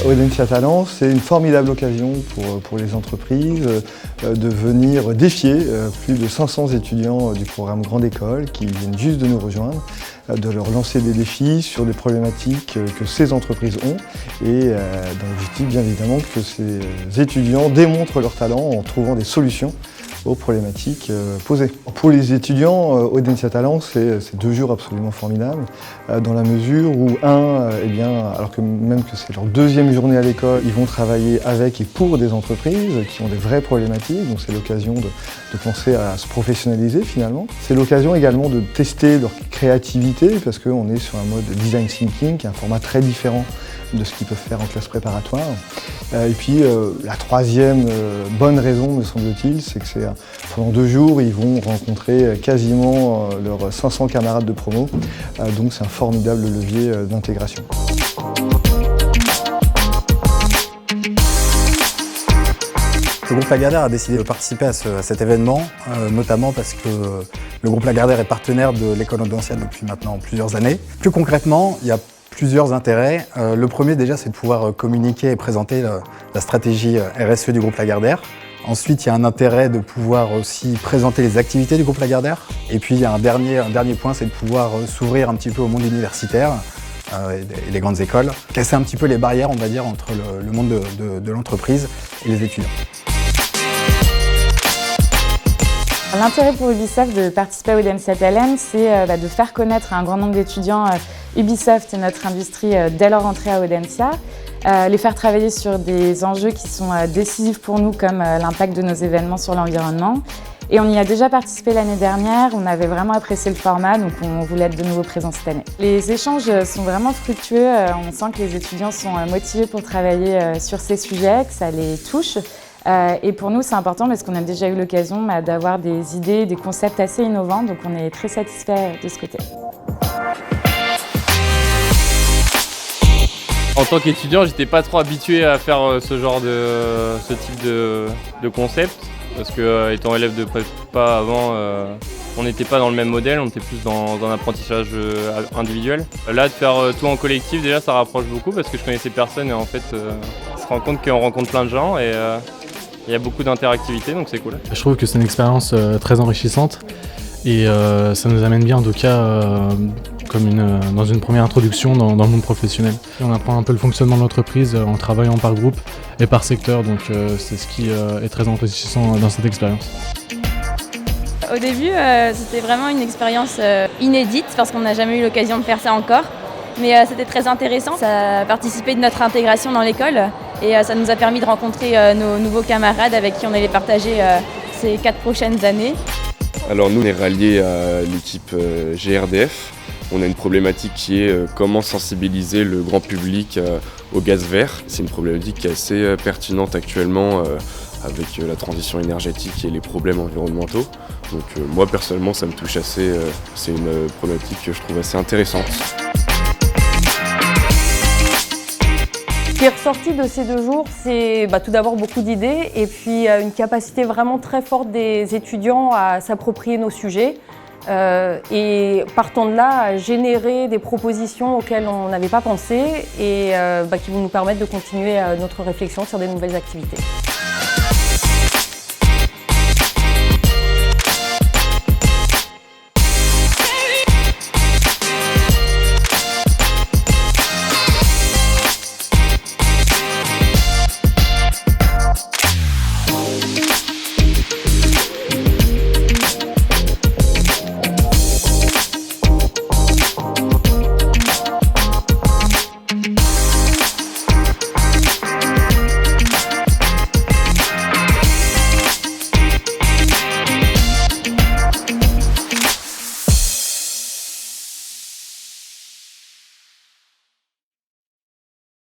Audencia Talents, c'est une formidable occasion pour les entreprises de venir défier plus de 500 étudiants du programme Grande École qui viennent juste de nous rejoindre, de leur lancer des défis sur des problématiques que ces entreprises ont et dans l'objectif bien évidemment que ces étudiants démontrent leur talent en trouvant des solutions aux problématiques posées. Pour les étudiants, Audencia Talents, c'est 2 jours absolument formidables, dans la mesure où, alors que même que c'est leur 2e journée à l'école, ils vont travailler avec et pour des entreprises qui ont des vraies problématiques, donc c'est l'occasion de penser à se professionnaliser finalement. C'est l'occasion également de tester leur créativité, parce qu'on est sur un mode design thinking, qui est un format très différent de ce qu'ils peuvent faire en classe préparatoire. Et puis la 3e bonne raison, me semble-t-il, c'est que pendant 2 jours, ils vont rencontrer quasiment leurs 500 camarades de promo. Donc c'est un formidable levier d'intégration. Le groupe Lagardère a décidé de participer à cet événement, notamment parce que le groupe Lagardère est partenaire de l'école Audencia depuis maintenant plusieurs années. Plus concrètement, il y a plusieurs intérêts. Le premier déjà, c'est de pouvoir communiquer et présenter la stratégie RSE du groupe Lagardère. Ensuite, il y a un intérêt de pouvoir aussi présenter les activités du groupe Lagardère. Et puis, il y a un dernier point, c'est de pouvoir s'ouvrir un petit peu au monde universitaire et les grandes écoles, casser un petit peu les barrières, on va dire, entre le monde de l'entreprise et les étudiants. L'intérêt pour Ubisoft de participer à Audencia Talents, c'est de faire connaître à un grand nombre d'étudiants Ubisoft et notre industrie dès leur entrée à Audencia, les faire travailler sur des enjeux qui sont décisifs pour nous, comme l'impact de nos événements sur l'environnement. Et on y a déjà participé l'année dernière, on avait vraiment apprécié le format, donc on voulait être de nouveau présents cette année. Les échanges sont vraiment fructueux, on sent que les étudiants sont motivés pour travailler sur ces sujets, que ça les touche. Et pour nous, c'est important parce qu'on a déjà eu l'occasion d'avoir des idées, des concepts assez innovants, donc on est très satisfait de ce côté. En tant qu'étudiant, j'étais pas trop habitué à faire ce type de concept, parce que étant élève de prépa avant, on n'était pas dans le même modèle, on était plus dans un apprentissage individuel. Là, de faire tout en collectif, déjà, ça rapproche beaucoup parce que je connaissais personne et en fait, on se rend compte qu'on rencontre plein de gens et il y a beaucoup d'interactivité, donc c'est cool. Je trouve que c'est une expérience très enrichissante et ça nous amène bien en tout cas dans une première introduction dans le monde professionnel. Et on apprend un peu le fonctionnement de l'entreprise en travaillant par groupe et par secteur, donc c'est ce qui est très enrichissant dans cette expérience. Au début, c'était vraiment une expérience inédite parce qu'on n'a jamais eu l'occasion de faire ça encore. Mais c'était très intéressant, ça a participé de notre intégration dans l'école et ça nous a permis de rencontrer nos nouveaux camarades avec qui on allait partager ces 4 prochaines années. Alors nous, on est ralliés à l'équipe GRDF. On a une problématique qui est comment sensibiliser le grand public au gaz vert. C'est une problématique qui est assez pertinente actuellement avec la transition énergétique et les problèmes environnementaux. Donc moi personnellement, ça me touche assez. C'est une problématique que je trouve assez intéressante. Ce qui est ressorti de ces 2 jours, c'est tout d'abord beaucoup d'idées et puis une capacité vraiment très forte des étudiants à s'approprier nos sujets et partant de là, à générer des propositions auxquelles on n'avait pas pensé et qui vont nous permettre de continuer notre réflexion sur des nouvelles activités.